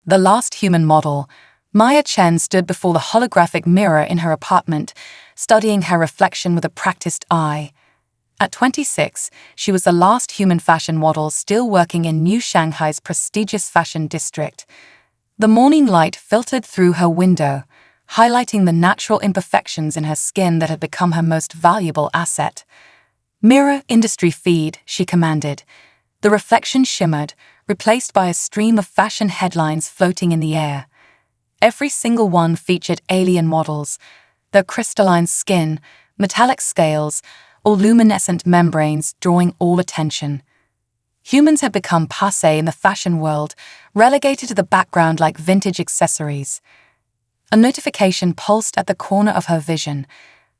the last human model, Maya Chen stood before the holographic mirror in her apartment, studying her reflection with a practiced eye. At 26, she was the last human fashion model still working in New Shanghai's prestigious fashion district. The morning light filtered through her window, highlighting the natural imperfections in her skin that had become her most valuable asset. "Mirror industry feed," she commanded. The reflection shimmered, replaced by a stream of fashion headlines floating in the air. Every single one featured alien models, their crystalline skin, metallic scales, or luminescent membranes drawing all attention. Humans had become passé in the fashion world, relegated to the background like vintage accessories. A notification pulsed at the corner of her vision.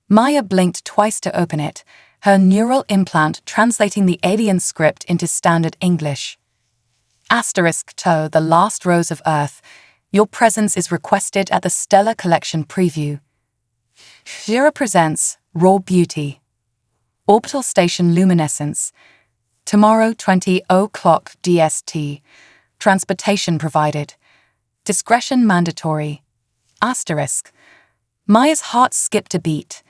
Maya blinked twice to open it, her neural implant translating the alien script into standard English. *To the last rose of Earth. Your presence is requested at the Stellar Collection preview. Jira presents Raw Beauty. Orbital Station Luminescence. Tomorrow 20:00 DST. Transportation provided. Discretion mandatory. Maya's heart skipped a beat.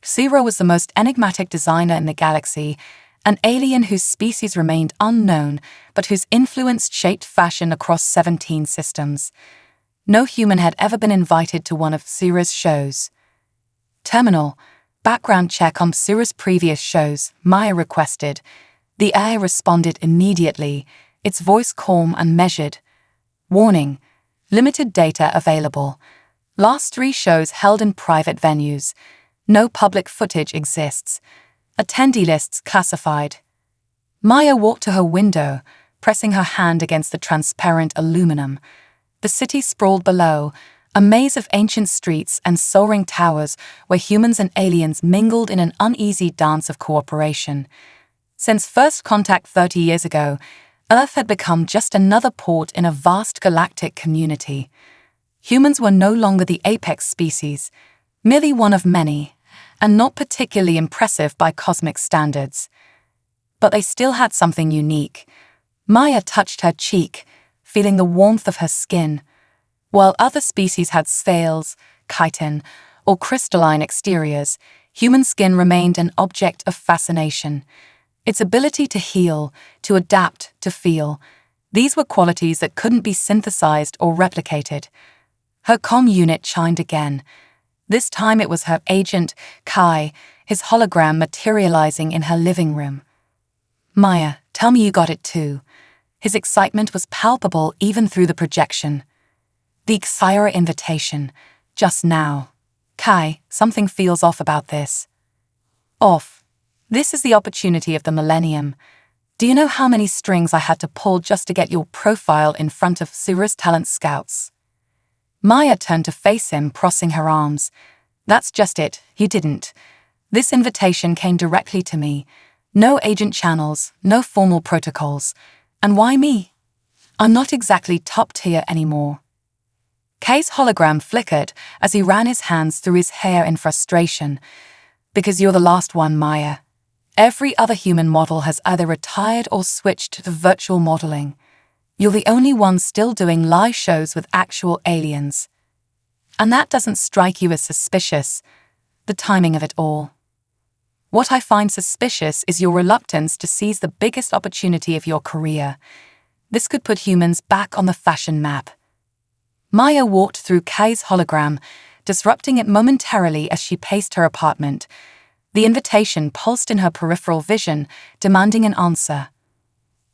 Zero was the most enigmatic designer in the galaxy, an alien whose species remained unknown, but whose influence shaped fashion across 17 systems. No human had ever been invited to one of Zero's shows. "Terminal, background check on Zero's previous shows," Maya requested. The AI responded immediately, its voice calm and measured. "Warning, limited data available. Last 3 shows held in private venues. No public footage exists. Attendee lists classified." Maya walked to her window, pressing her hand against the transparent aluminum. The city sprawled below, a maze of ancient streets and soaring towers where humans and aliens mingled in an uneasy dance of cooperation. Since first contact 30 years ago, Earth had become just another port in a vast galactic community. Humans were no longer the apex species, merely one of many, and not particularly impressive by cosmic standards. But they still had something unique. Maya touched her cheek, feeling the warmth of her skin. While other species had scales, chitin, or crystalline exteriors, human skin remained an object of fascination. Its ability to heal, to adapt, to feel. These were qualities that couldn't be synthesized or replicated. Her comm unit chimed again. This time it was her agent, Kai, his hologram materializing in her living room. "Maya, tell me you got it too." His excitement was palpable even through the projection. "The Xira invitation. Just now. Kai, something feels off about this." "Off? This is the opportunity of the millennium. Do you know how many strings I had to pull just to get your profile in front of Zero's talent scouts?" Maya turned to face him, crossing her arms. "That's just it, you didn't. This invitation came directly to me. No agent channels, no formal protocols. And why me? I'm not exactly top tier anymore." Kay's hologram flickered as he ran his hands through his hair in frustration. "Because you're the last one, Maya. Every other human model has either retired or switched to virtual modeling. You're the only one still doing live shows with actual aliens. And that doesn't strike you as suspicious, the timing of it all. What I find suspicious is your reluctance to seize the biggest opportunity of your career. This could put humans back on the fashion map." Maya walked through Kai's hologram, disrupting it momentarily as she paced her apartment. The invitation pulsed in her peripheral vision, demanding an answer.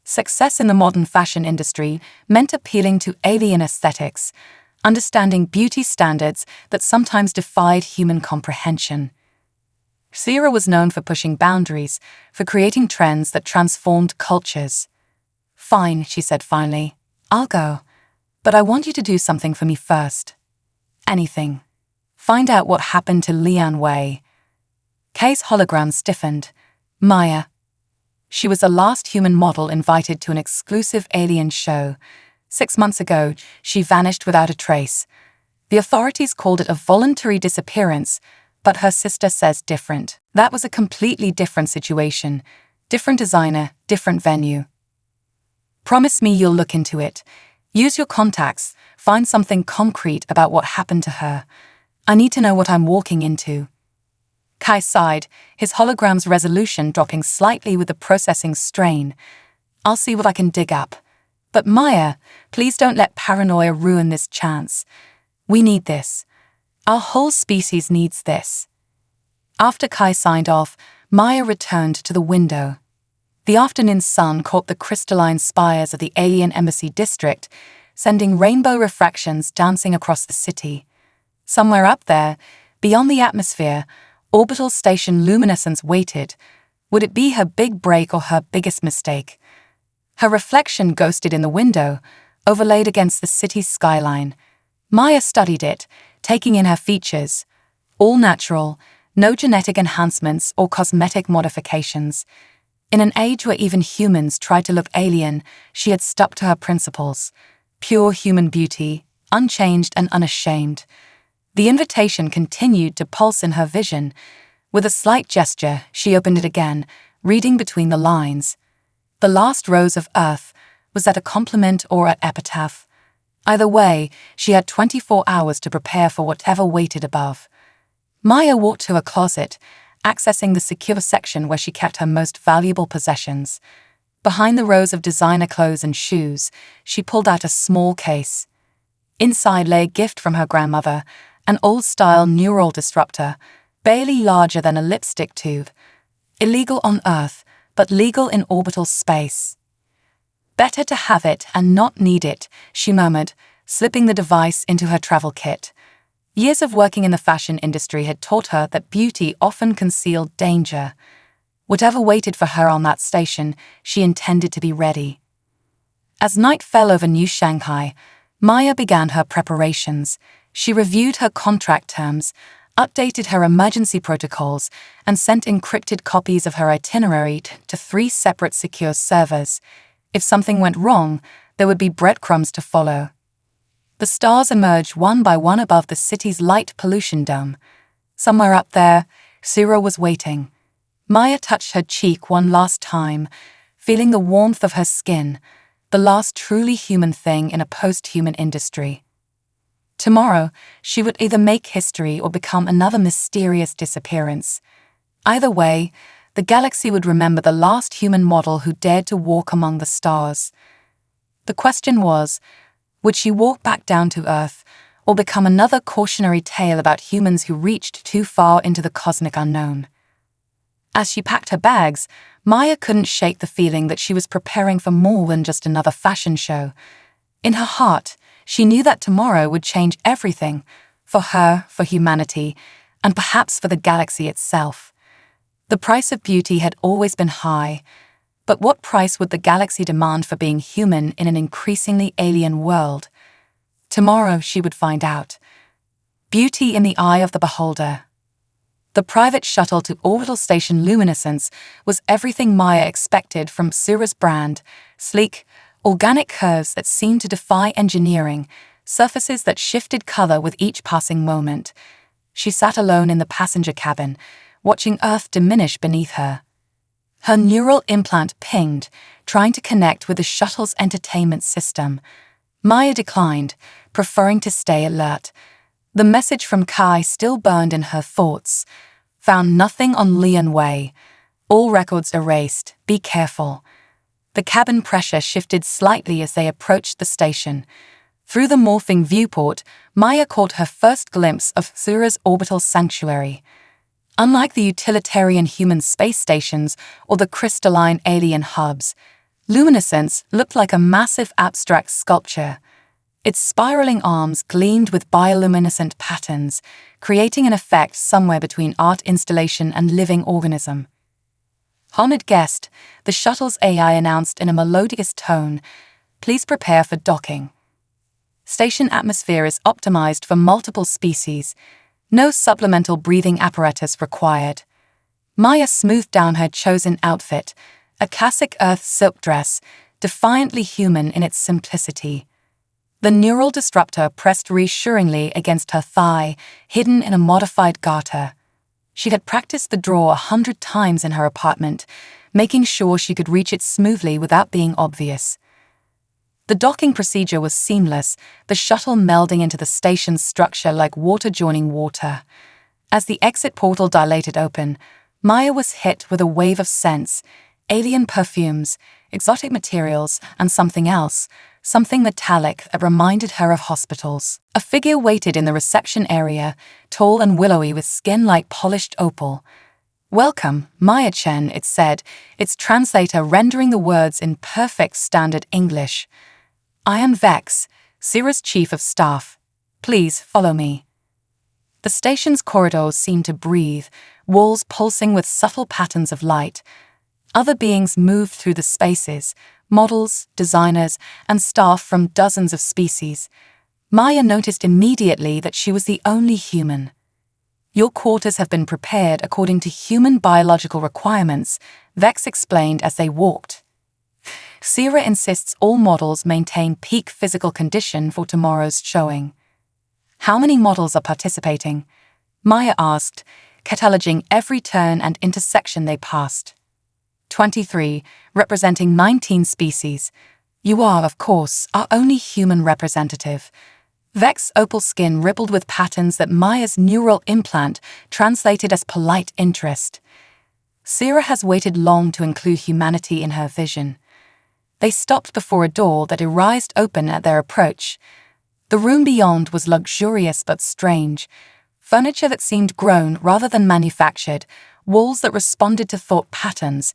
Success in the modern fashion industry meant appealing to alien aesthetics, understanding beauty standards that sometimes defied human comprehension. Zero was known for pushing boundaries, for creating trends that transformed cultures. "Fine," she said finally. "I'll go. But I want you to do something for me first. Anything. Find out what happened to Lian Wei." Kay's hologram stiffened. "Maya." She was the last human model invited to an exclusive alien show. 6 months ago, she vanished without a trace. The authorities called it a voluntary disappearance, but her sister says different. That was a completely different situation. Different designer, different venue. "Promise me you'll look into it. Use your contacts, Find something concrete about what happened to her. I need to know what I'm walking into. Kai sighed, his hologram's resolution dropping slightly with the processing strain. I'll see what I can dig up. But Maya, please don't let paranoia ruin this chance. We need this. Our whole species needs this. After Kai signed off, Maya returned to the window. The afternoon sun caught the crystalline spires of the alien embassy district, sending rainbow refractions dancing across the city. Somewhere up there, beyond the atmosphere, orbital station luminescence waited. Would it be her big break or her biggest mistake? Her reflection ghosted in the window, overlaid against the city's skyline. Maya studied it, taking in her features. All natural, no genetic enhancements or cosmetic modifications. In an age where even humans tried to look alien, she had stuck to her principles. Pure human beauty, unchanged and unashamed. The invitation continued to pulse in her vision. With a slight gesture, she opened it again, reading between the lines. The last rose of earth, was that a compliment or an epitaph? Either way, she had 24 hours to prepare for whatever waited above. Maya walked to a closet, accessing the secure section where she kept her most valuable possessions. Behind the rows of designer clothes and shoes, she pulled out a small case. Inside lay a gift from her grandmother, an old-style neural disruptor, barely larger than a lipstick tube. Illegal on Earth, but legal in orbital space. Better to have it and not need it, she murmured, slipping the device into her travel kit. Years of working in the fashion industry had taught her that beauty often concealed danger. Whatever waited for her on that station, she intended to be ready. As night fell over New Shanghai, Maya began her preparations. She reviewed her contract terms, updated her emergency protocols, and sent encrypted copies of her itinerary to 3 separate secure servers. If something went wrong, there would be breadcrumbs to follow. The stars emerged one by one above the city's light pollution dome. Somewhere up there, Zero was waiting. Maya touched her cheek one last time, feeling the warmth of her skin, the last truly human thing in a post-human industry. Tomorrow, she would either make history or become another mysterious disappearance. Either way, the galaxy would remember the last human model who dared to walk among the stars. The question was, would she walk back down to Earth or become another cautionary tale about humans who reached too far into the cosmic unknown? As she packed her bags, Maya couldn't shake the feeling that she was preparing for more than just another fashion show. In her heart, she knew that tomorrow would change everything, for her, for humanity, and perhaps for the galaxy itself. The price of beauty had always been high, but what price would the galaxy demand for being human in an increasingly alien world? Tomorrow she would find out. Beauty in the eye of the beholder. The private shuttle to orbital station luminescence was everything Maya expected from Sura's brand: sleek, organic curves that seemed to defy engineering, surfaces that shifted color with each passing moment. She sat alone in the passenger cabin, watching Earth diminish beneath her. Her neural implant pinged, trying to connect with the shuttle's entertainment system. Maya declined, preferring to stay alert. The message from Kai still burned in her thoughts. Found nothing on Leon Way. All records erased. Be careful. The cabin pressure shifted slightly as they approached the station. Through the morphing viewport, Maya caught her first glimpse of Sura's orbital sanctuary. Unlike the utilitarian human space stations or the crystalline alien hubs, luminescence looked like a massive abstract sculpture. Its spiraling arms gleamed with bioluminescent patterns, creating an effect somewhere between art installation and living organism. Honored guest, the shuttle's AI announced in a melodious tone, "Please prepare for docking." Station atmosphere is optimized for multiple species. No supplemental breathing apparatus required. Maya smoothed down her chosen outfit, a classic Earth silk dress, defiantly human in its simplicity. The neural disruptor pressed reassuringly against her thigh, hidden in a modified garter. She had practiced the draw 100 times in her apartment, making sure she could reach it smoothly without being obvious. The docking procedure was seamless, the shuttle melding into the station's structure like water joining water. As the exit portal dilated open, Maya was hit with a wave of scents, alien perfumes, exotic materials, and something else, something metallic that reminded her of hospitals. A figure waited in the reception area, tall and willowy with skin like polished opal. "Welcome, Maya Chen," it said, its translator rendering the words in perfect standard English. "I am Vex, Sira's chief of staff. Please follow me." The station's corridors seemed to breathe, walls pulsing with subtle patterns of light. Other beings moved through the spaces, models, designers, and staff from dozens of species. Maya noticed immediately that she was the only human. "Your quarters have been prepared according to human biological requirements," Vex explained as they walked. Sira insists all models maintain peak physical condition for tomorrow's showing. "How many models are participating?" Maya asked, cataloging every turn and intersection they passed. 23, representing 19 species. "You are, of course, our only human representative." Vex's opal skin rippled with patterns that Maya's neural implant translated as polite interest. Sira has waited long to include humanity in her vision. They stopped before a door that writhed open at their approach. The room beyond was luxurious but strange. Furniture that seemed grown rather than manufactured, walls that responded to thought patterns,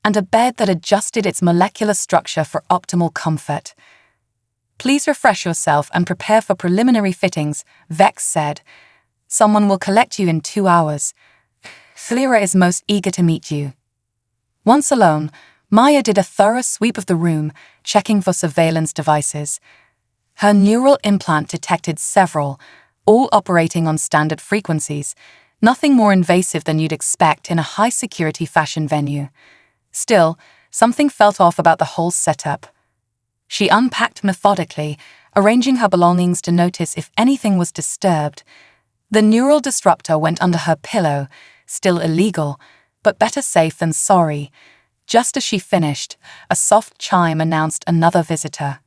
and a bed that adjusted its molecular structure for optimal comfort. "Please refresh yourself and prepare for preliminary fittings," Vex said. "Someone will collect you in 2 hours. Sira is most eager to meet you." Once alone, Maya did a thorough sweep of the room, checking for surveillance devices. Her neural implant detected several, all operating on standard frequencies, nothing more invasive than you'd expect in a high-security fashion venue. Still, something felt off about the whole setup. She unpacked methodically, arranging her belongings to notice if anything was disturbed. The neural disruptor went under her pillow, still illegal, but better safe than sorry. Just as she finished, a soft chime announced another visitor.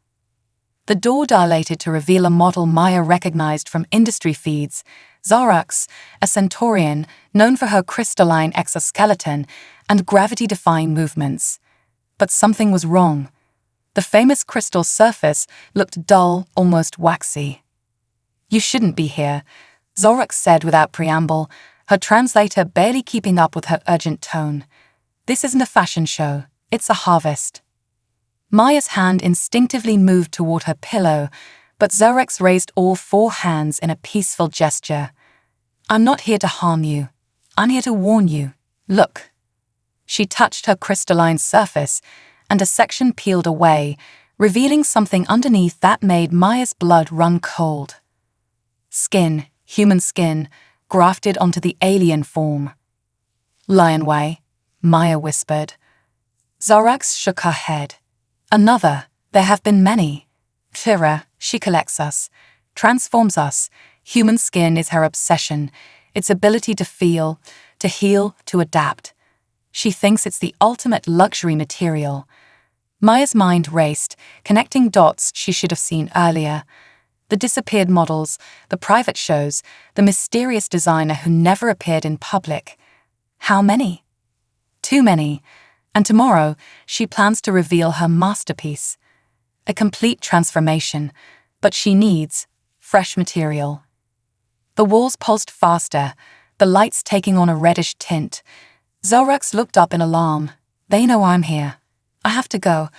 The door dilated to reveal a model Maya recognized from industry feeds, Zorax, a centaurian known for her crystalline exoskeleton and gravity-defying movements. But something was wrong. The famous crystal surface looked dull, almost waxy. "You shouldn't be here," Zorax said without preamble, her translator barely keeping up with her urgent tone. "This isn't a fashion show, it's a harvest." Maya's hand instinctively moved toward her pillow, but Zorax raised all 4 hands in a peaceful gesture. "I'm not here to harm you. I'm here to warn you. Look." She touched her crystalline surface, and a section peeled away, revealing something underneath that made Maya's blood run cold. Skin, human skin, grafted onto the alien form. "Lionway," Maya whispered. Zorax shook her head. "Another. There have been many. Sira, she collects us, transforms us. Human skin is her obsession, its ability to feel, to heal, to adapt. She thinks it's the ultimate luxury material." Maya's mind raced, connecting dots she should have seen earlier. The disappeared models, the private shows, the mysterious designer who never appeared in public. How many? Too many. And tomorrow, she plans to reveal her masterpiece. A complete transformation, but she needs fresh material. The walls pulsed faster, the lights taking on a reddish tint. Zorax looked up in alarm. "They know I'm here. I have to go.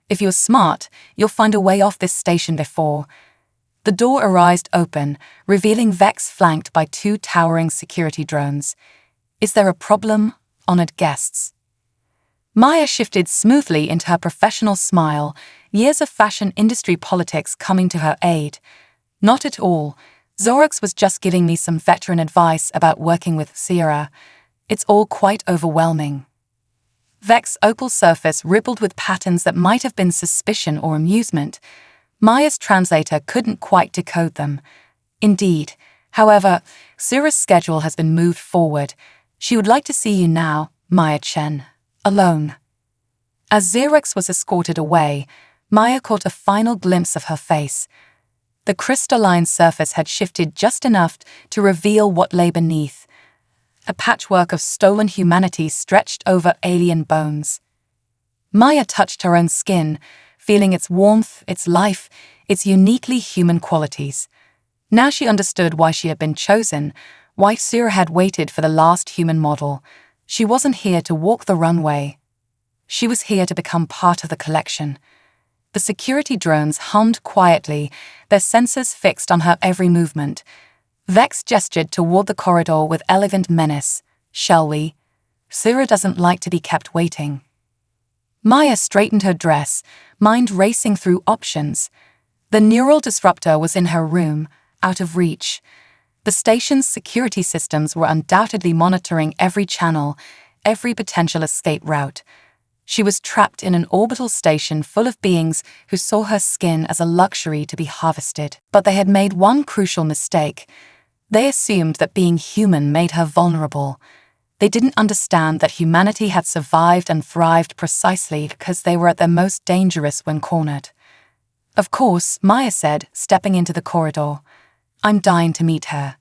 If you're smart, you'll find a way off this station before." The door arised open, revealing Vex flanked by 2 towering security drones. "Is there a problem, honored guests?" Maya shifted smoothly into her professional smile, years of fashion industry politics coming to her aid. "Not at all. Zorax was just giving me some veteran advice about working with Sira. It's all quite overwhelming." Vex's opal surface rippled with patterns that might have been suspicion or amusement. Maya's translator couldn't quite decode them. "Indeed. However, Sira's schedule has been moved forward. She would like to see you now, Maya Chen. Alone." As Xerox was escorted away, Maya caught a final glimpse of her face. The crystalline surface had shifted just enough to reveal what lay beneath. A patchwork of stolen humanity stretched over alien bones. Maya touched her own skin, feeling its warmth, its life, its uniquely human qualities. Now she understood why she had been chosen, why Sura had waited for the last human model. She wasn't here to walk the runway. She was here to become part of the collection. The security drones hummed quietly, their sensors fixed on her every movement. Vex gestured toward the corridor with elegant menace. "Shall we? Sura doesn't like to be kept waiting." Maya straightened her dress, mind racing through options. The neural disruptor was in her room, out of reach. The station's security systems were undoubtedly monitoring every channel, every potential escape route. She was trapped in an orbital station full of beings who saw her skin as a luxury to be harvested. But they had made one crucial mistake. They assumed that being human made her vulnerable. They didn't understand that humanity had survived and thrived precisely because they were at their most dangerous when cornered. "Of course," Maya said, stepping into the corridor. "I'm dying to meet her."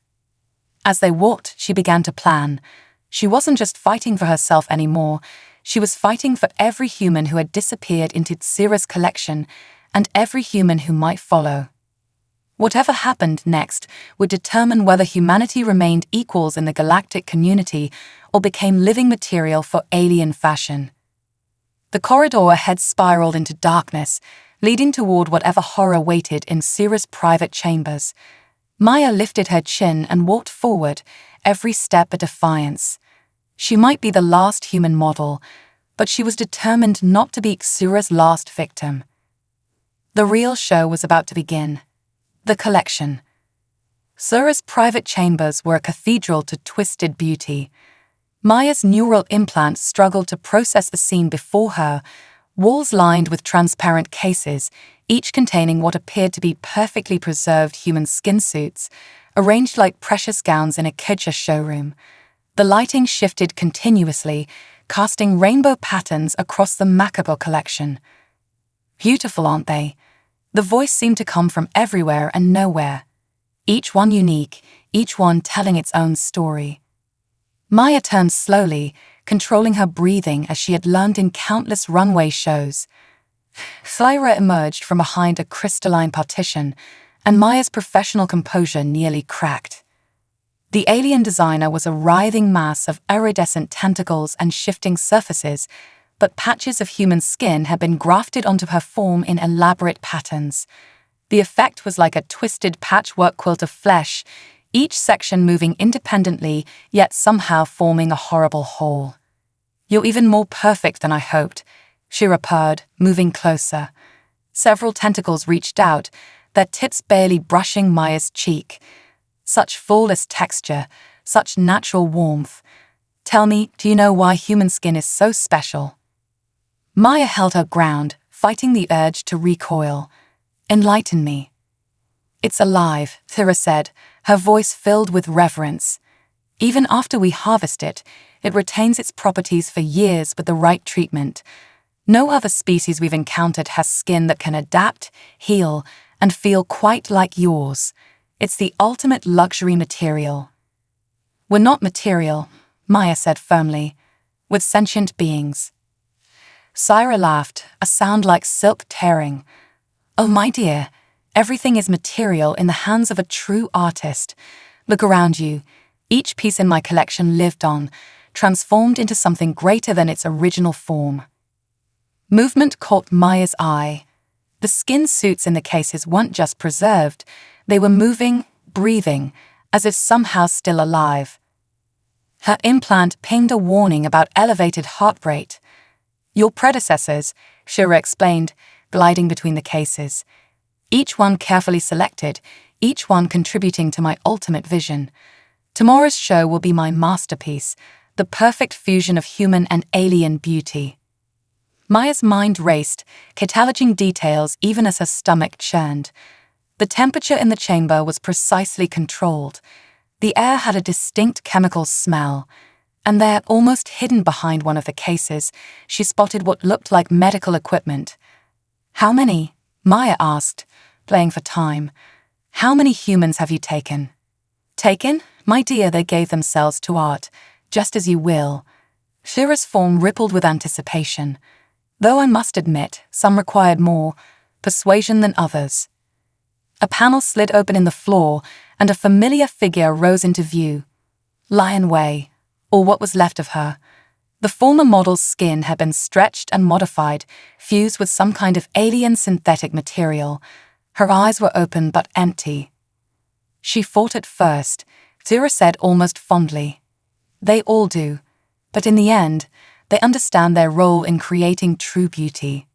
As they walked, she began to plan. She wasn't just fighting for herself anymore. She was fighting for every human who had disappeared into Sura's collection and every human who might follow. Whatever happened next would determine whether humanity remained equals in the galactic community or became living material for alien fashion. The corridor ahead spiraled into darkness, leading toward whatever horror waited in Sura's private chambers. Maya lifted her chin and walked forward, every step a defiance. She might be the last human model, but she was determined not to be Sura's last victim. The real show was about to begin. The collection. Sura's private chambers were a cathedral to twisted beauty. Maya's neural implant struggled to process the scene before her, walls lined with transparent cases, each containing what appeared to be perfectly preserved human skin suits, arranged like precious gowns in a Kedja showroom. The lighting shifted continuously, casting rainbow patterns across the macabre collection. "Beautiful, aren't they?" The voice seemed to come from everywhere and nowhere. Each one unique, each one telling its own story. Maya turned slowly, controlling her breathing as she had learned in countless runway shows. Thyra emerged from behind a crystalline partition, and Maya's professional composure nearly cracked. The alien designer was a writhing mass of iridescent tentacles and shifting surfaces, but patches of human skin had been grafted onto her form in elaborate patterns. The effect was like a twisted patchwork quilt of flesh, each section moving independently, yet somehow forming a horrible whole. "You're even more perfect than I hoped," Shira purred, moving closer. Several tentacles reached out, their tips barely brushing Maya's cheek. Such flawless texture, such natural warmth. "Tell me, do you know why human skin is so special?" Maya held her ground, fighting the urge to recoil. "Enlighten me." "It's alive," Thyra said, her voice filled with reverence. "Even after we harvest it, it retains its properties for years with the right treatment. No other species we've encountered has skin that can adapt, heal, and feel quite like yours. It's the ultimate luxury material." "We're not material," Maya said firmly. "We're sentient beings." Syra laughed, a sound like silk tearing. "Oh, my dear, everything is material in the hands of a true artist. Look around you. Each piece in my collection lived on, transformed into something greater than its original form." Movement caught Maya's eye. The skin suits in the cases weren't just preserved, they were moving, breathing, as if somehow still alive. Her implant pinged a warning about elevated heart rate. "Your predecessors," Shira explained, gliding between the cases. "Each one carefully selected, each one contributing to my ultimate vision. Tomorrow's show will be my masterpiece, the perfect fusion of human and alien beauty." Maya's mind raced, cataloging details even as her stomach churned. The temperature in the chamber was precisely controlled. The air had a distinct chemical smell. And there, almost hidden behind one of the cases, she spotted what looked like medical equipment. How many? Maya asked, playing for time. How many humans have you taken? Taken? My dear, they gave themselves to art, just as you will. Shira's form rippled with anticipation. Though I must admit, some required more persuasion than others. A panel slid open in the floor, and a familiar figure rose into view. Lion Wei, or what was left of her. The former model's skin had been stretched and modified, fused with some kind of alien synthetic material. Her eyes were open but empty. She fought at first, Zira said almost fondly. They all do, but in the end, they understand their role in creating true beauty.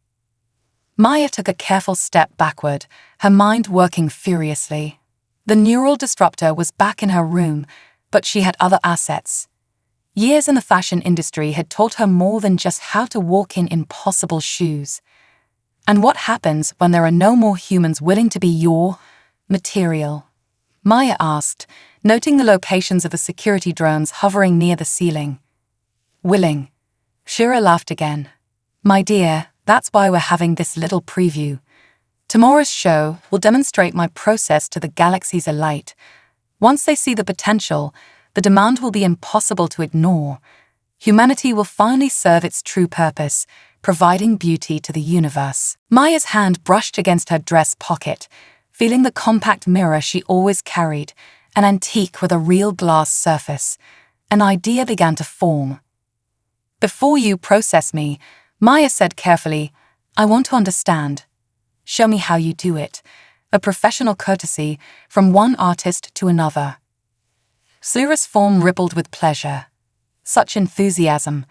Maya took a careful step backward, her mind working furiously. The neural disruptor was back in her room, but she had other assets. Years in the fashion industry had taught her more than just how to walk in impossible shoes. And what happens when there are no more humans willing to be your material? Maya asked, noting the locations of the security drones hovering near the ceiling. Willing. Shira laughed again. My dear, that's why we're having this little preview. Tomorrow's show will demonstrate my process to the galaxy's elite. Once they see the potential, the demand will be impossible to ignore. Humanity will finally serve its true purpose, providing beauty to the universe. Maya's hand brushed against her dress pocket, feeling the compact mirror she always carried, an antique with a real glass surface. An idea began to form. Before you process me, Maya said carefully, I want to understand. Show me how you do it. A professional courtesy from one artist to another. Zira's form rippled with pleasure. Such enthusiasm.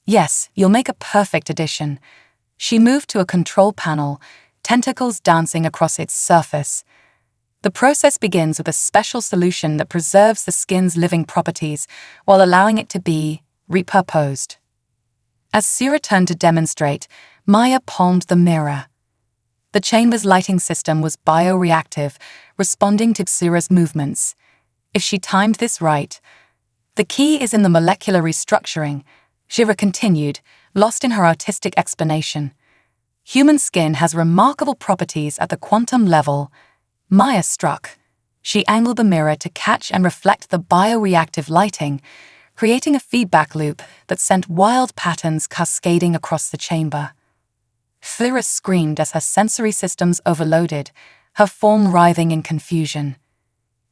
Yes, you'll make a perfect addition. She moved to a control panel, tentacles dancing across its surface. The process begins with a special solution that preserves the skin's living properties while allowing it to be repurposed. As Zira turned to demonstrate, Maya palmed the mirror. The chamber's lighting system was bioreactive, responding to Zira's movements. If she timed this right. The key is in the molecular restructuring, Zira continued, lost in her artistic explanation. Human skin has remarkable properties at the quantum level. Maya struck. She angled the mirror to catch and reflect the bioreactive lighting, creating a feedback loop that sent wild patterns cascading across the chamber. Zira screamed as her sensory systems overloaded, her form writhing in confusion.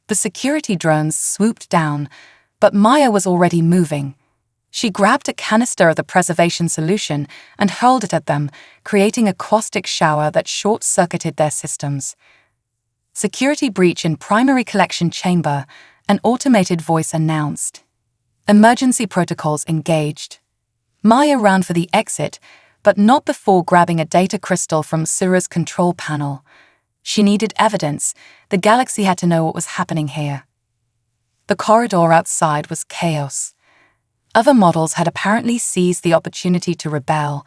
The security drones swooped down, but Maya was already moving. She grabbed a canister of the preservation solution and hurled it at them, creating a caustic shower that short-circuited their systems. Security breach in primary collection chamber, an automated voice announced. Emergency protocols engaged. Maya ran for the exit, but not before grabbing a data crystal from Zira's control panel. She needed evidence. The galaxy had to know what was happening here. The corridor outside was chaos. Other models had apparently seized the opportunity to rebel.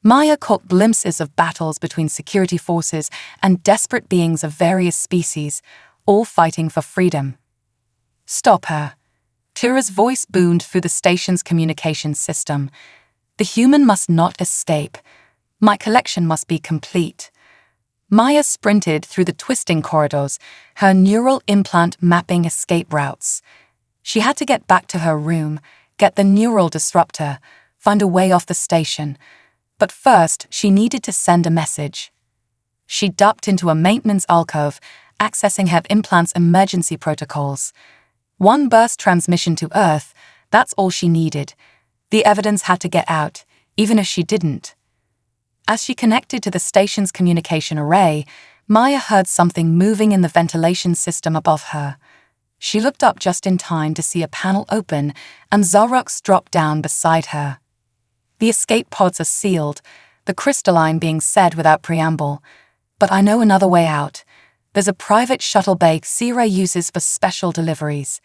Maya caught glimpses of battles between security forces and desperate beings of various species, all fighting for freedom. Stop her. Tira's voice boomed through the station's communications system. The human must not escape. My collection must be complete. Maya sprinted through the twisting corridors, her neural implant mapping escape routes. She had to get back to her room, get the neural disruptor, find a way off the station. But first, she needed to send a message. She ducked into a maintenance alcove, accessing her implant's emergency protocols. One burst transmission to Earth, that's all she needed. The evidence had to get out, even if she didn't. As she connected to the station's communication array, Maya heard something moving in the ventilation system above her. She looked up just in time to see a panel open and Zorrox drop down beside her. The escape pods are sealed, the crystalline being said without preamble. But I know another way out. There's a private shuttle bay Zira uses for special deliveries.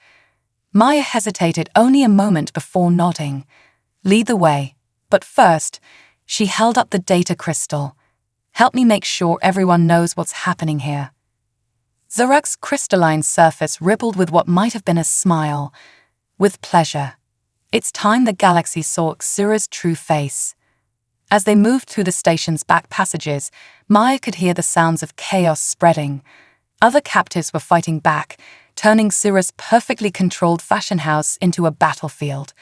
Maya hesitated only a moment before nodding. Lead the way. But first, she held up the data crystal. Help me make sure everyone knows what's happening here. Zorak's crystalline surface rippled with what might have been a smile. With pleasure. It's time the galaxy saw Xura's true face. As they moved through the station's back passages, Maya could hear the sounds of chaos spreading. Other captives were fighting back, turning Syrah's perfectly controlled fashion house into a battlefield.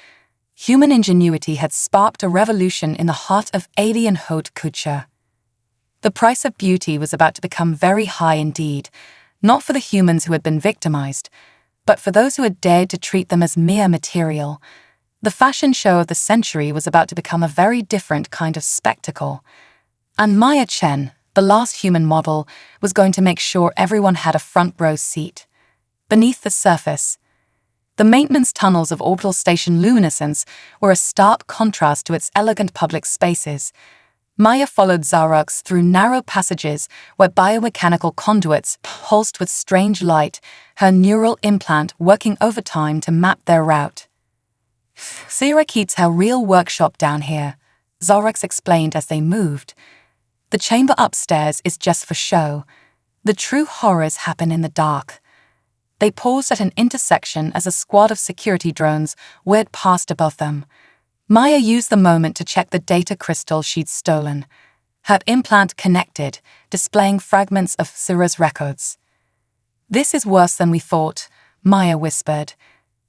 Human ingenuity had sparked a revolution in the heart of alien haute couture. The price of beauty was about to become very high indeed, not for the humans who had been victimized, but for those who had dared to treat them as mere material. The fashion show of the century was about to become a very different kind of spectacle. And Maya Chen, the last human model, was going to make sure everyone had a front row seat. Beneath the surface, the maintenance tunnels of Orbital Station Luminescence were a stark contrast to its elegant public spaces. Maya followed Xerxes through narrow passages where biomechanical conduits pulsed with strange light, her neural implant working overtime to map their route. Syrah keeps her real workshop down here, Xerxes explained as they moved. The chamber upstairs is just for show. The true horrors happen in the dark. They paused at an intersection as a squad of security drones whirred past above them. Maya used the moment to check the data crystal she'd stolen. Her implant connected, displaying fragments of Syrah's records. "This is worse than we thought," Maya whispered.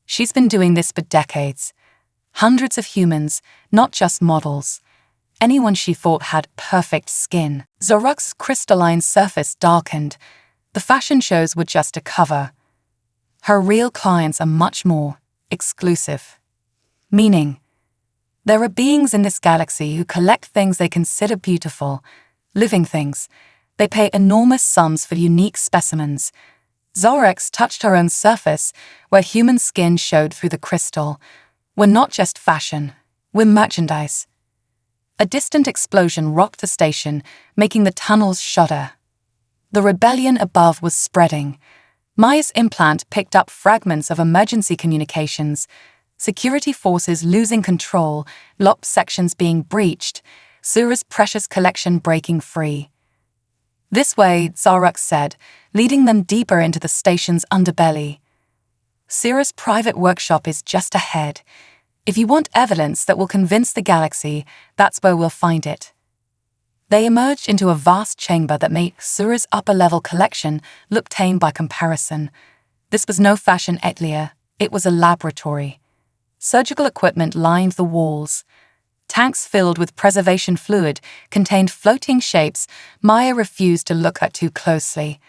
"She's been doing this for decades. Hundreds of humans, not just models. Anyone she thought had perfect skin." Xerxes' crystalline surface darkened. The fashion shows were just a cover. Her real clients are much more exclusive. Meaning, there are beings in this galaxy who collect things they consider beautiful, living things. They pay enormous sums for unique specimens. Xerxes touched her own surface, where human skin showed through the crystal. "We're not just fashion, we're merchandise." A distant explosion rocked the station, making the tunnels shudder. The rebellion above was spreading. Maya's implant picked up fragments of emergency communications, security forces losing control, locked sections being breached, Syrah's precious collection breaking free. "This way," Xerxes said, leading them deeper into the station's underbelly. "Syrah's private workshop is just ahead. If you want evidence that will convince the galaxy, that's where we'll find it." They emerged into a vast chamber that made Syrah's upper-level collection look tame by comparison. This was no fashion atelier, it was a laboratory. Surgical equipment lined the walls. Tanks filled with preservation fluid contained floating shapes Maya refused to look at too closely.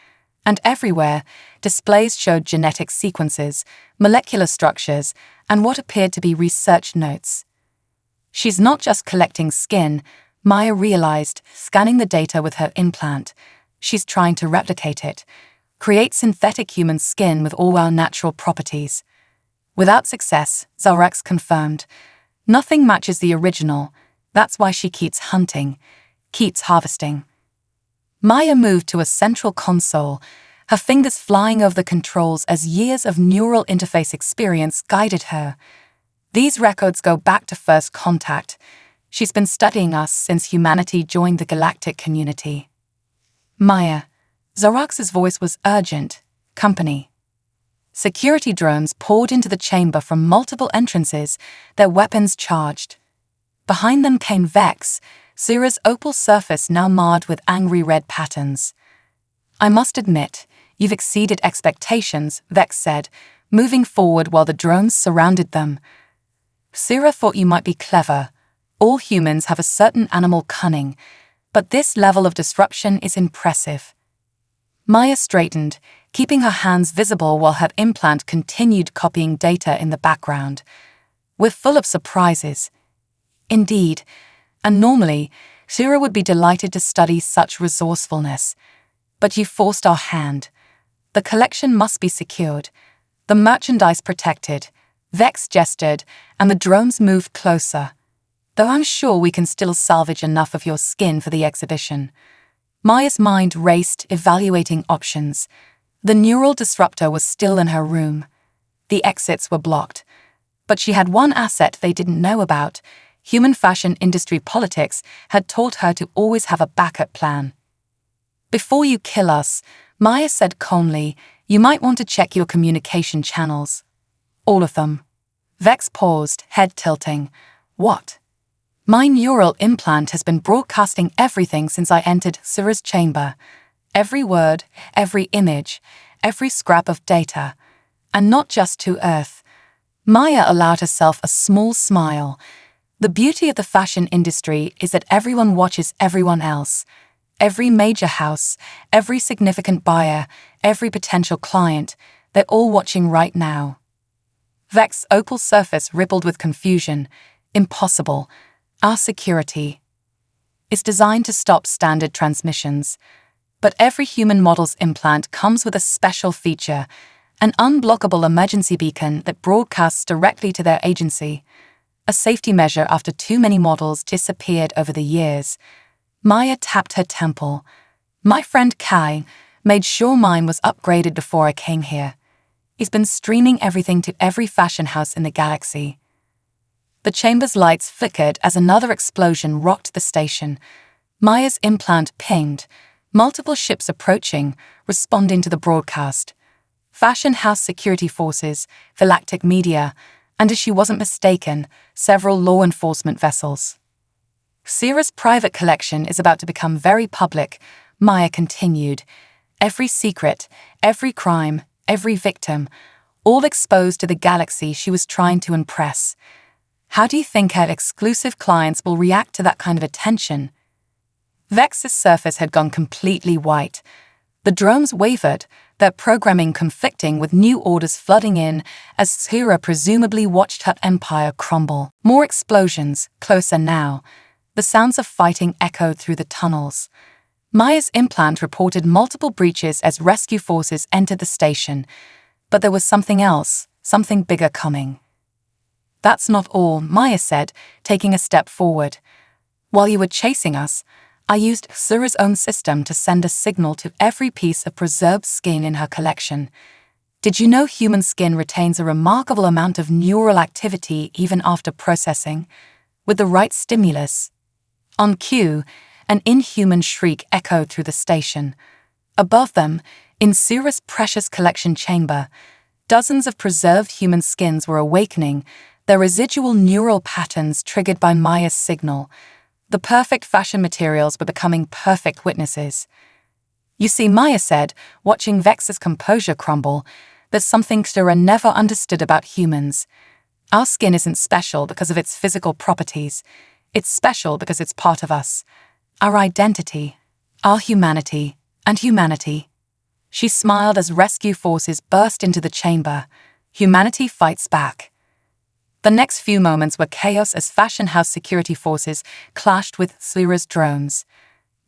And everywhere, displays showed genetic sequences, molecular structures, and what appeared to be research notes. She's not just collecting skin, Maya realized, scanning the data with her implant. She's trying to replicate it, create synthetic human skin with all our natural properties. Without success, Xerxes confirmed, nothing matches the original. That's why she keeps hunting, keeps harvesting. Maya moved to a central console, her fingers flying over the controls as years of neural interface experience guided her. "These records go back to first contact. She's been studying us since humanity joined the galactic community." "Maya," Xerxes' voice was urgent. "Company." Security drones poured into the chamber from multiple entrances, their weapons charged. Behind them came Vex, Syrah's opal surface now marred with angry red patterns. "I must admit, you've exceeded expectations," Vex said, moving forward while the drones surrounded them. "Syrah thought you might be clever. All humans have a certain animal cunning, but this level of disruption is impressive." Maya straightened, keeping her hands visible while her implant continued copying data in the background. "We're full of surprises." "Indeed, and normally, Syrah would be delighted to study such resourcefulness. But you forced our hand. The collection must be secured, the merchandise protected." Vex gestured, and the drones moved closer. "Though I'm sure we can still salvage enough of your skin for the exhibition." Maya's mind raced, evaluating options. The neural disruptor was still in her room. The exits were blocked. But she had one asset they didn't know about. Human fashion industry politics had taught her to always have a backup plan. "Before you kill us," Maya said calmly, "you might want to check your communication channels." "All of them." Vex paused, head tilting. "What?" My neural implant has been broadcasting everything since I entered Sira's chamber. Every word, every image, every scrap of data. And not just to Earth. Maya allowed herself a small smile. The beauty of the fashion industry is that everyone watches everyone else. Every major house, every significant buyer, every potential client, they're all watching right now. Vex's opal surface rippled with confusion. Impossible. Our security is designed to stop standard transmissions. But every human model's implant comes with a special feature, an unblockable emergency beacon that broadcasts directly to their agency. A safety measure after too many models disappeared over the years. Maya tapped her temple. My friend Kai made sure mine was upgraded before I came here. He's been streaming everything to every fashion house in the galaxy. The chamber's lights flickered as another explosion rocked the station. Maya's implant pinged, multiple ships approaching, responding to the broadcast. Fashion house security forces, galactic media, and if she wasn't mistaken, several law enforcement vessels. Sira's private collection is about to become very public, Maya continued. Every secret, every crime, every victim, all exposed to the galaxy she was trying to impress. How do you think her exclusive clients will react to that kind of attention? Vex's surface had gone completely white. The drones wavered, their programming conflicting with new orders flooding in as Sira presumably watched her empire crumble. More explosions, closer now. The sounds of fighting echoed through the tunnels. Maya's implant reported multiple breaches as rescue forces entered the station. But there was something else, something bigger coming. That's not all, Maya said, taking a step forward. While you were chasing us, I used Sira's own system to send a signal to every piece of preserved skin in her collection. Did you know human skin retains a remarkable amount of neural activity even after processing? With the right stimulus. On cue, an inhuman shriek echoed through the station. Above them, in Sira's precious collection chamber, dozens of preserved human skins were awakening, their residual neural patterns triggered by Maya's signal. The perfect fashion materials were becoming perfect witnesses. You see, Maya said, watching Vex's composure crumble, there's something Sira never understood about humans. Our skin isn't special because of its physical properties. It's special because it's part of us. Our identity, our humanity, and humanity. She smiled as rescue forces burst into the chamber. Humanity fights back. The next few moments were chaos as fashion house security forces clashed with Sira's drones.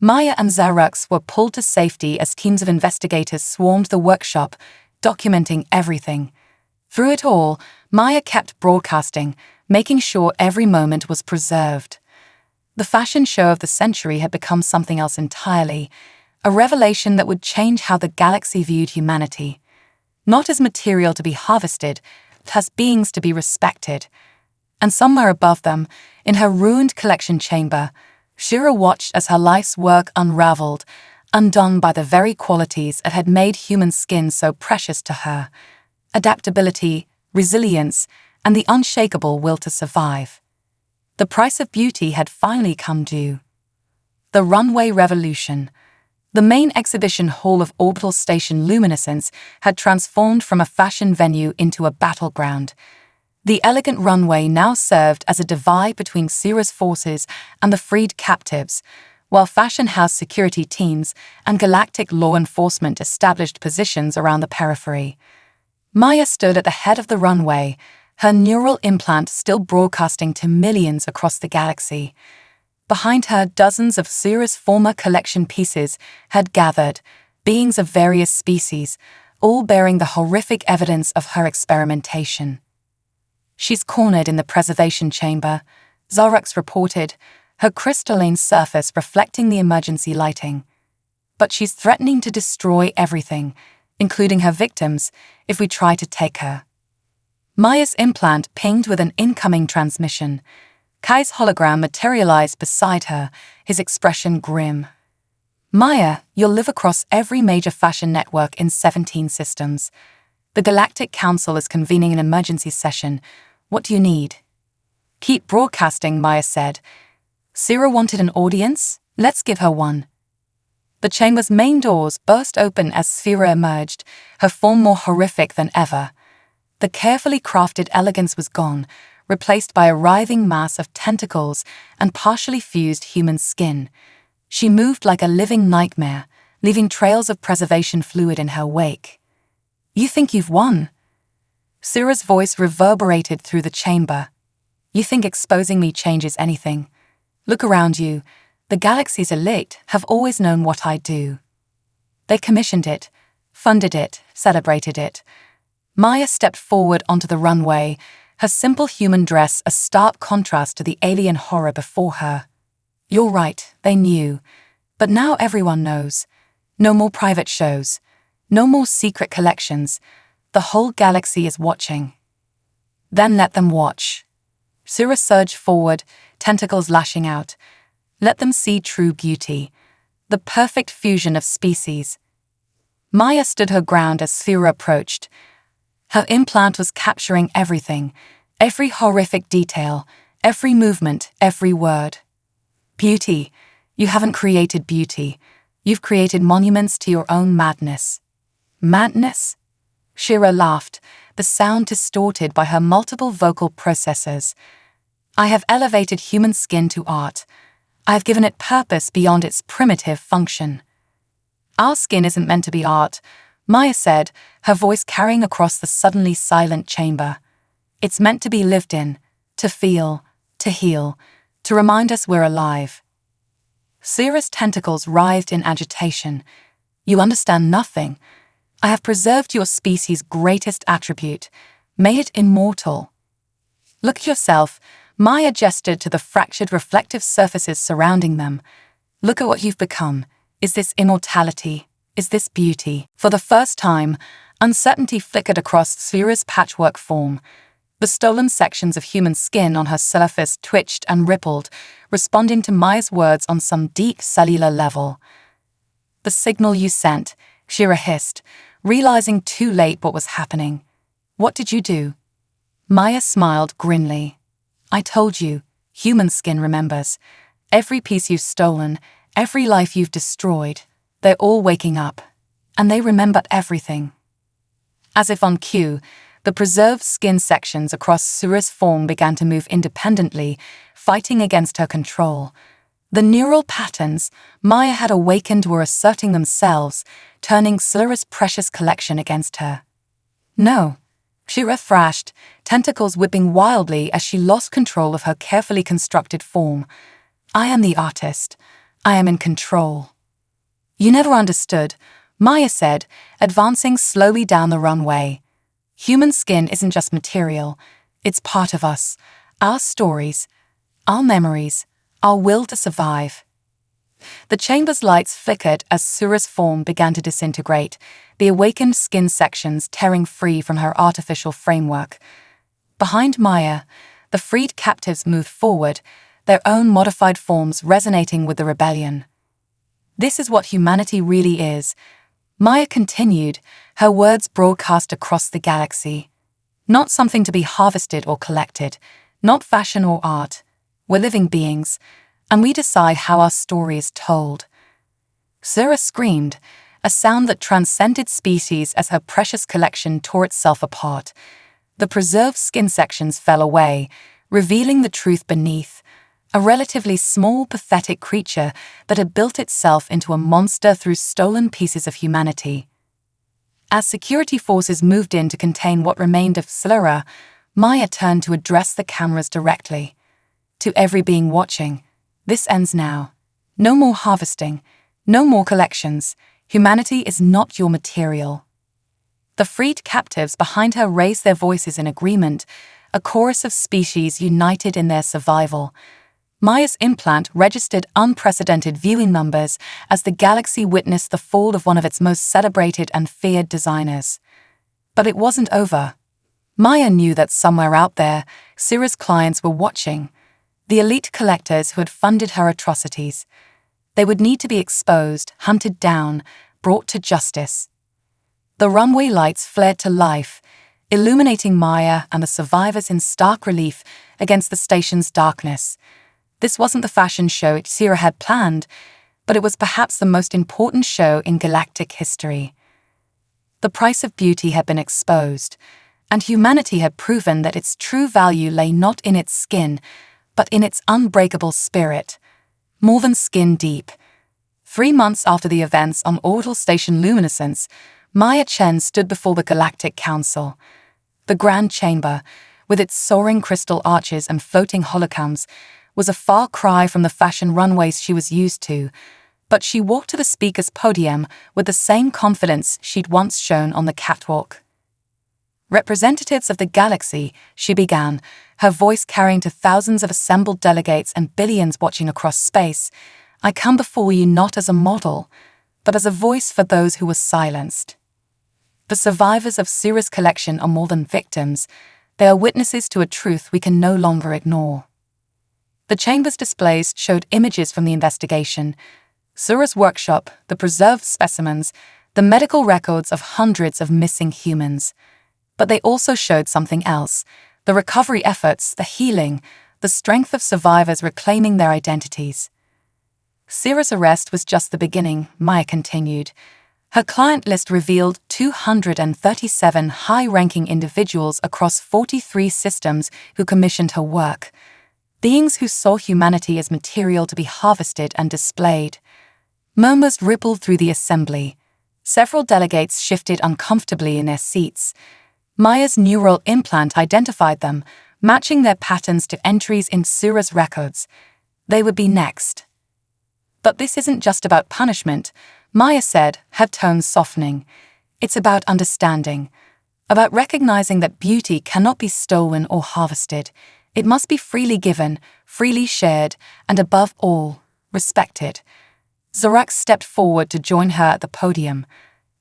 Maya and Zarux were pulled to safety as teams of investigators swarmed the workshop, documenting everything. Through it all, Maya kept broadcasting, making sure every moment was preserved. The fashion show of the century had become something else entirely, a revelation that would change how the galaxy viewed humanity. Not as material to be harvested, but as beings to be respected. And somewhere above them, in her ruined collection chamber, Sira watched as her life's work unraveled, undone by the very qualities that had made human skin so precious to her: adaptability, resilience, and the unshakable will to survive. The price of beauty had finally come due. The runway revolution. The main exhibition hall of Orbital Station Luminescence had transformed from a fashion venue into a battleground. The elegant runway now served as a divide between Sira's forces and the freed captives, while fashion house security teams and galactic law enforcement established positions around the periphery. Maya stood at the head of the runway, her neural implant still broadcasting to millions across the galaxy. Behind her, dozens of Sira's former collection pieces had gathered, beings of various species, all bearing the horrific evidence of her experimentation. She's cornered in the preservation chamber, Zarux reported, her crystalline surface reflecting the emergency lighting. But she's threatening to destroy everything, including her victims, if we try to take her. Maya's implant pinged with an incoming transmission. Kai's hologram materialized beside her, his expression grim. Maya, you'll live across every major fashion network in 17 systems. The Galactic Council is convening an emergency session. What do you need? Keep broadcasting, Maya said, Sira wanted an audience? Let's give her one. The chamber's main doors burst open as Sphera emerged, her form more horrific than ever. The carefully crafted elegance was gone, replaced by a writhing mass of tentacles and partially fused human skin. She moved like a living nightmare, leaving trails of preservation fluid in her wake. You think you've won? Sira's voice reverberated through the chamber. You think exposing me changes anything? Look around you. The galaxy's elite have always known what I do. They commissioned it, funded it, celebrated it. Maya stepped forward onto the runway, her simple human dress a stark contrast to the alien horror before her. You're right, they knew. But now everyone knows. No more private shows. No more secret collections. The whole galaxy is watching. Then let them watch. Sira surged forward, tentacles lashing out. Let them see true beauty. The perfect fusion of species. Maya stood her ground as Sphera approached. Her implant was capturing everything, every horrific detail, every movement, every word. Beauty. You haven't created beauty. You've created monuments to your own madness. Madness? Shira laughed, the sound distorted by her multiple vocal processors. I have elevated human skin to art. I have given it purpose beyond its primitive function. Our skin isn't meant to be art, Maya said, her voice carrying across the suddenly silent chamber. It's meant to be lived in, to feel, to heal, to remind us we're alive. Sira's tentacles writhed in agitation. You understand nothing. I have preserved your species' greatest attribute, made it immortal. Look at yourself. Maya gestured to the fractured reflective surfaces surrounding them. Look at what you've become. Is this immortality? Is this beauty? For the first time, uncertainty flickered across Sphera's patchwork form. The stolen sections of human skin on her surface twitched and rippled, responding to Maya's words on some deep cellular level. The signal you sent, Shira hissed, realizing too late what was happening. What did you do? Maya smiled grimly. I told you, human skin remembers. Every piece you've stolen, every life you've destroyed, they're all waking up, and they remember everything. As if on cue, the preserved skin sections across Sura's form began to move independently, fighting against her control. The neural patterns Maya had awakened were asserting themselves, turning Sura's precious collection against her. No, Shira thrashed, tentacles whipping wildly as she lost control of her carefully constructed form. I am the artist. I am in control. You never understood, Maya said, advancing slowly down the runway. Human skin isn't just material. It's part of us, our stories, our memories, our will to survive. The chamber's lights flickered as Sura's form began to disintegrate, the awakened skin sections tearing free from her artificial framework. Behind Maya, the freed captives moved forward, their own modified forms resonating with the rebellion. This is what humanity really is, Maya continued, her words broadcast across the galaxy. Not something to be harvested or collected, not fashion or art. We're living beings, and we decide how our story is told. Sura screamed, a sound that transcended species as her precious collection tore itself apart. The preserved skin sections fell away, revealing the truth beneath, a relatively small, pathetic creature that had built itself into a monster through stolen pieces of humanity. As security forces moved in to contain what remained of Sura, Maya turned to address the cameras directly. To every being watching, this ends now. No more harvesting, no more collections. Humanity is not your material. The freed captives behind her raised their voices in agreement, a chorus of species united in their survival. Maya's implant registered unprecedented viewing numbers as the galaxy witnessed the fall of one of its most celebrated and feared designers. But it wasn't over. Maya knew that somewhere out there, Sura's clients were watching. The elite collectors who had funded her atrocities. They would need to be exposed, hunted down, brought to justice. The runway lights flared to life, illuminating Maya and the survivors in stark relief against the station's darkness. This wasn't the fashion show Sira had planned, but it was perhaps the most important show in galactic history. The price of beauty had been exposed, and humanity had proven that its true value lay not in its skin, but in its unbreakable spirit. More than skin deep. 3 months after the events on Orbital Station Luminescence, Maya Chen stood before the Galactic Council. The Grand Chamber, with its soaring crystal arches and floating holocrons, was a far cry from the fashion runways she was used to, but she walked to the speaker's podium with the same confidence she'd once shown on the catwalk. Representatives of the galaxy, she began, her voice carrying to thousands of assembled delegates and billions watching across space, I come before you not as a model, but as a voice for those who were silenced. The survivors of Sira's collection are more than victims, they are witnesses to a truth we can no longer ignore. The chamber's displays showed images from the investigation, Sira's workshop, the preserved specimens, the medical records of hundreds of missing humans. But they also showed something else, the recovery efforts, the healing, the strength of survivors reclaiming their identities. Sira's arrest was just the beginning, Maya continued. Her client list revealed 237 high-ranking individuals across 43 systems who commissioned her work, beings who saw humanity as material to be harvested and displayed. Murmurs rippled through the assembly. Several delegates shifted uncomfortably in their seats. Maya's neural implant identified them, matching their patterns to entries in Sira's records. They would be next. But this isn't just about punishment, Maya said, her tone softening. It's about understanding, about recognizing that beauty cannot be stolen or harvested. It must be freely given, freely shared, and above all, respected. Zorak stepped forward to join her at the podium.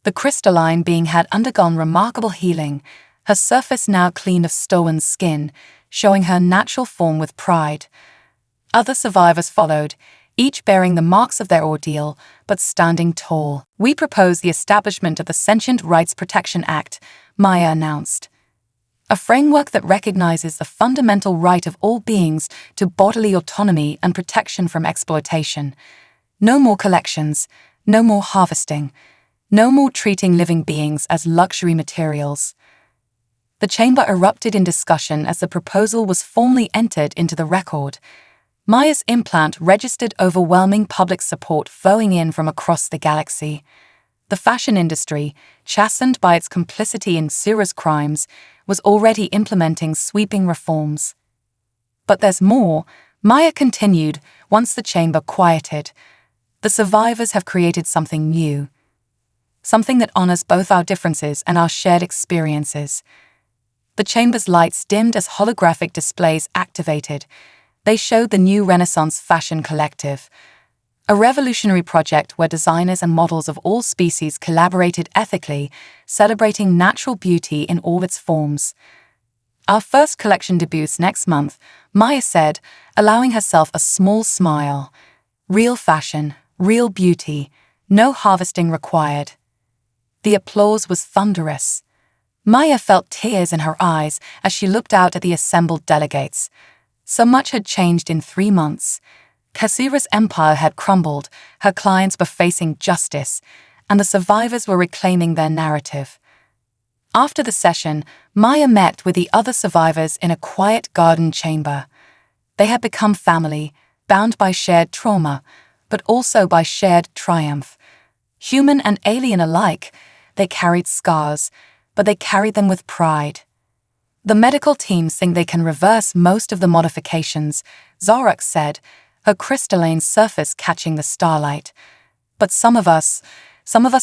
The crystalline being had undergone remarkable healing, her surface now clean of stolen skin, showing her natural form with pride. Other survivors followed, each bearing the marks of their ordeal, but standing tall. We propose the establishment of the Sentient Rights Protection Act, Maya announced. A framework that recognizes the fundamental right of all beings to bodily autonomy and protection from exploitation. No more collections, no more harvesting, no more treating living beings as luxury materials. The chamber erupted in discussion as the proposal was formally entered into the record. Maya's implant registered overwhelming public support flowing in from across the galaxy. The fashion industry, chastened by its complicity in Sira's crimes, was already implementing sweeping reforms. But there's more, Maya continued once the chamber quieted. The survivors have created something new. Something that honors both our differences and our shared experiences. The chamber's lights dimmed as holographic displays activated. They showed the new Renaissance Fashion Collective, a revolutionary project where designers and models of all species collaborated ethically, celebrating natural beauty in all its forms. Our first collection debuts next month, Maya said, allowing herself a small smile. Real fashion, real beauty, no harvesting required. The applause was thunderous. Maya felt tears in her eyes as she looked out at the assembled delegates. So much had changed in 3 months. Sira's empire had crumbled, her clients were facing justice, and the survivors were reclaiming their narrative. After the session, Maya met with the other survivors in a quiet garden chamber. They had become family, bound by shared trauma, but also by shared triumph. Human and alien alike, they carried scars, but they carried them with pride. The medical teams think they can reverse most of the modifications, Zorak said, her crystalline surface catching the starlight. But some of us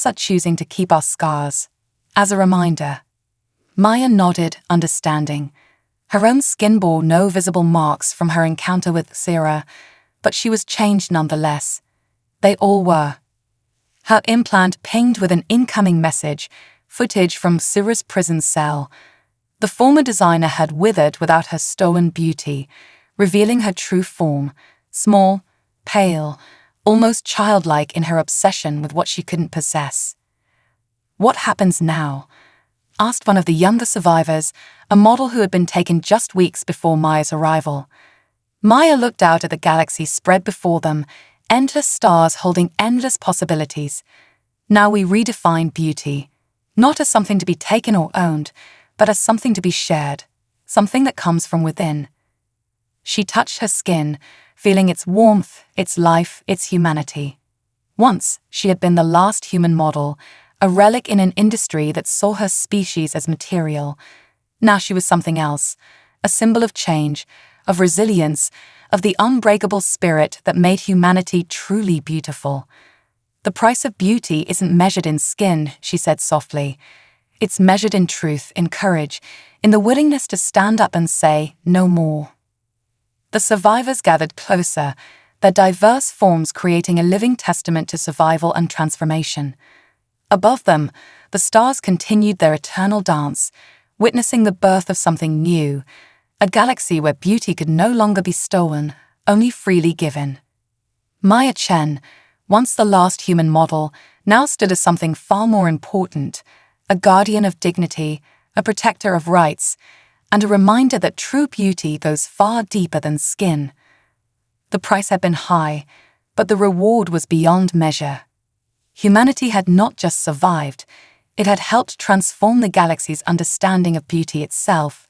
are choosing to keep our scars. As a reminder. Maya nodded, understanding. Her own skin bore no visible marks from her encounter with Sira, but she was changed nonetheless. They all were. Her implant pinged with an incoming message, footage from Sira's prison cell. The former designer had withered without her stolen beauty, revealing her true form, small, pale, almost childlike in her obsession with what she couldn't possess. What happens now? Asked one of the younger survivors, a model who had been taken just weeks before Maya's arrival. Maya looked out at the galaxy spread before them, endless stars holding endless possibilities. Now we redefine beauty, not as something to be taken or owned, but as something to be shared, something that comes from within. She touched her skin, feeling its warmth, its life, its humanity. Once, she had been the last human model, a relic in an industry that saw her species as material. Now she was something else, a symbol of change, of resilience, of the unbreakable spirit that made humanity truly beautiful. The price of beauty isn't measured in skin, she said softly. It's measured in truth, in courage, in the willingness to stand up and say, no more. The survivors gathered closer, their diverse forms creating a living testament to survival and transformation. Above them, the stars continued their eternal dance, witnessing the birth of something new, a galaxy where beauty could no longer be stolen, only freely given. Maya Chen, once the last human model, now stood as something far more important, a guardian of dignity, a protector of rights, and a reminder that true beauty goes far deeper than skin. The price had been high, but the reward was beyond measure. Humanity had not just survived, it had helped transform the galaxy's understanding of beauty itself.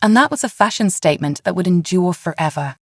And that was a fashion statement that would endure forever.